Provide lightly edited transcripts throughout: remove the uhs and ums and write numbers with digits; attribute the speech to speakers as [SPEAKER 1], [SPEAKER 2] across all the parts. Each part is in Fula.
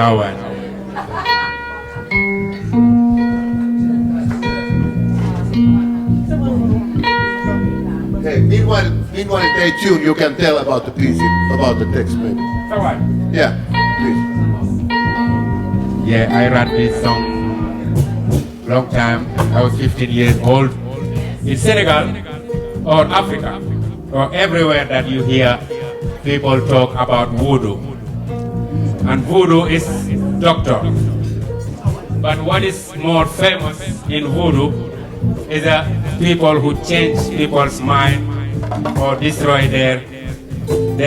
[SPEAKER 1] Sawan.
[SPEAKER 2] Hey, meanwhile they tune, you can tell about the piece, about the text, maybe.
[SPEAKER 1] Sawan.
[SPEAKER 2] Yeah, please.
[SPEAKER 1] Yeah, I wrote this song long time. I was 15 years old. In Senegal or Africa or everywhere that you hear people talk about voodoo. And voodoo is doctor. But what is more famous in voodoo is that people who change people's mind or destroy their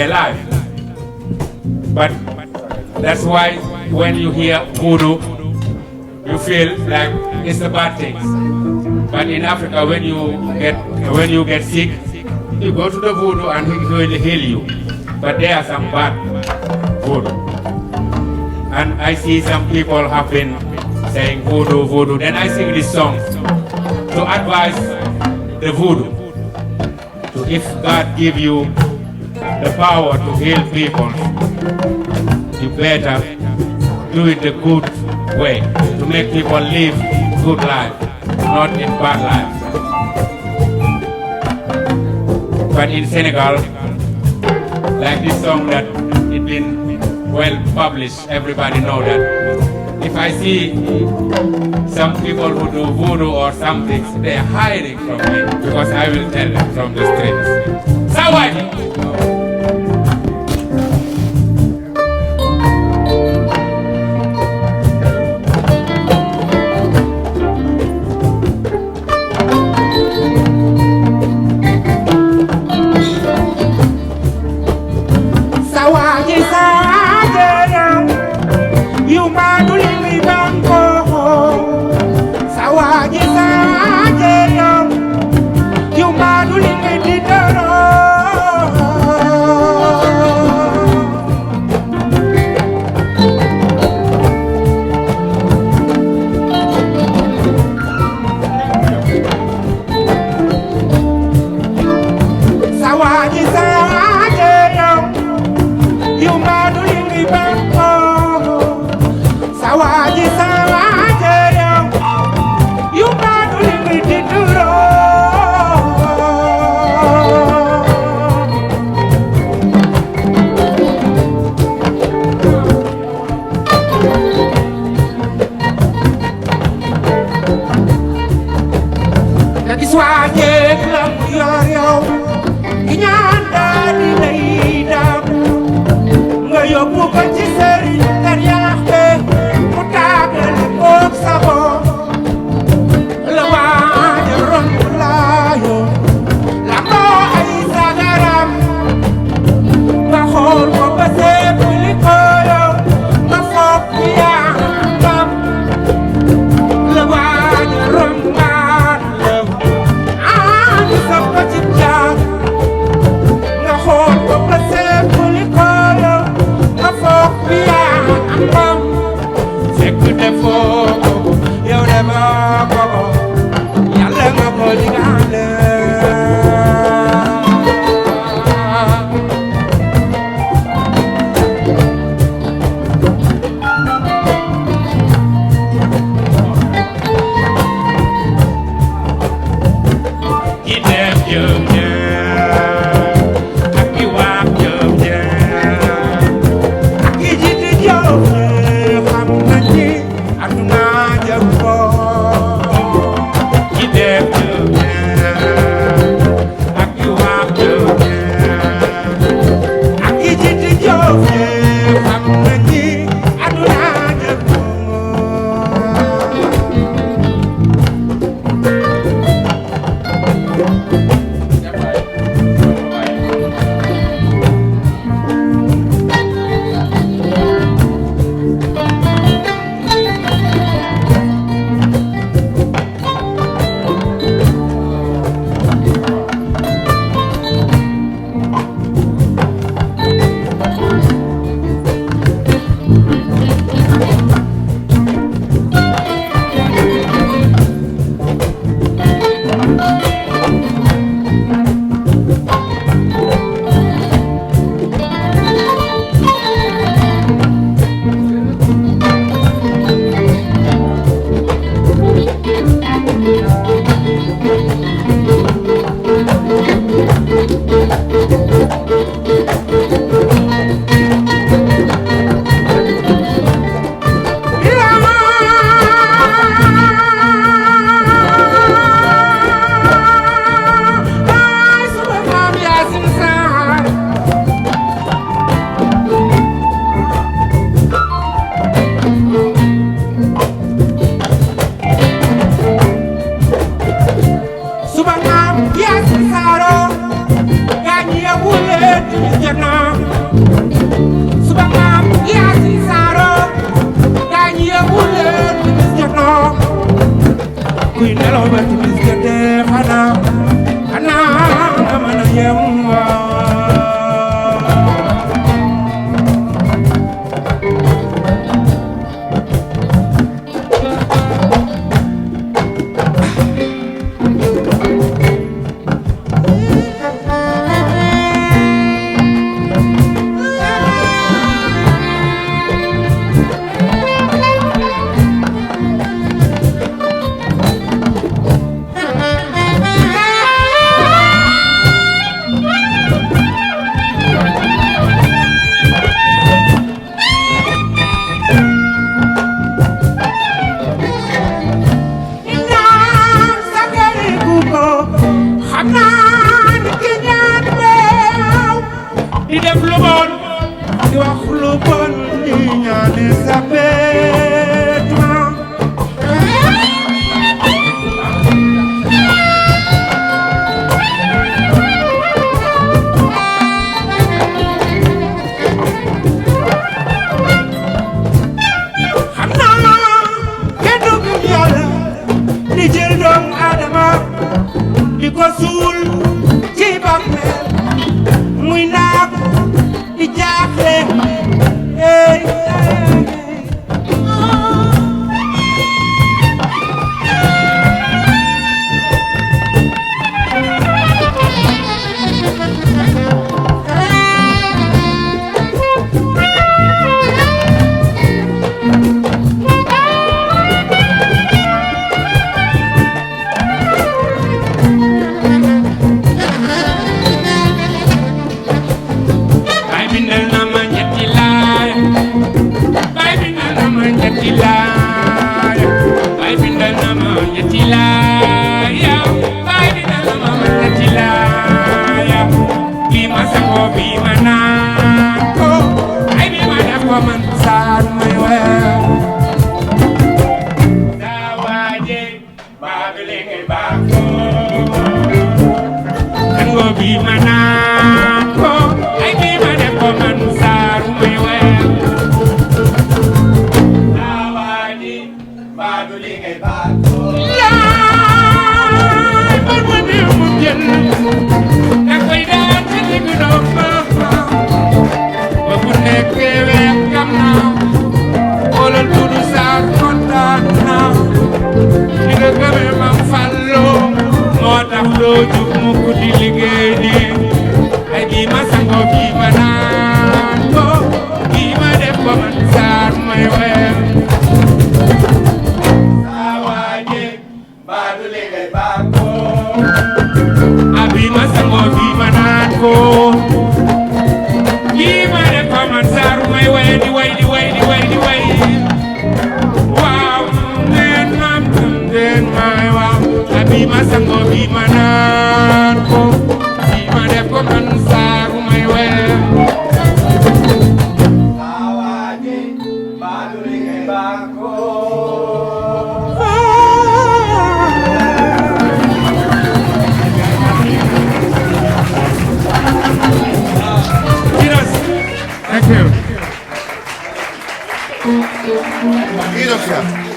[SPEAKER 1] life. But that's why when you hear voodoo, you feel like it's a bad thing. But in Africa, when you get sick, you go to the voodoo and he will heal you. But there are some bad voodoo. And I see some people have been saying voodoo, voodoo. Then I sing this song to advise the voodoo. So if God give you the power to heal people, you better do it the good way, to make people live good life, not in bad life. But in Senegal, like this song that it been well published, everybody know that. If I see some people who do voodoo or something, they are hiding from me because I will tell them from the streets. Sawadi! kuy nelaw ba ci bis jotee xanaa nga mën a yem di def lu bon di wax lu bon di ñaani sa vêtement xam naa kenn du gëm Yàlla di jël doomu Aadama di ko suul ci bàmmeel muy naag di jaaxle
[SPEAKER 2] Kiitoksia.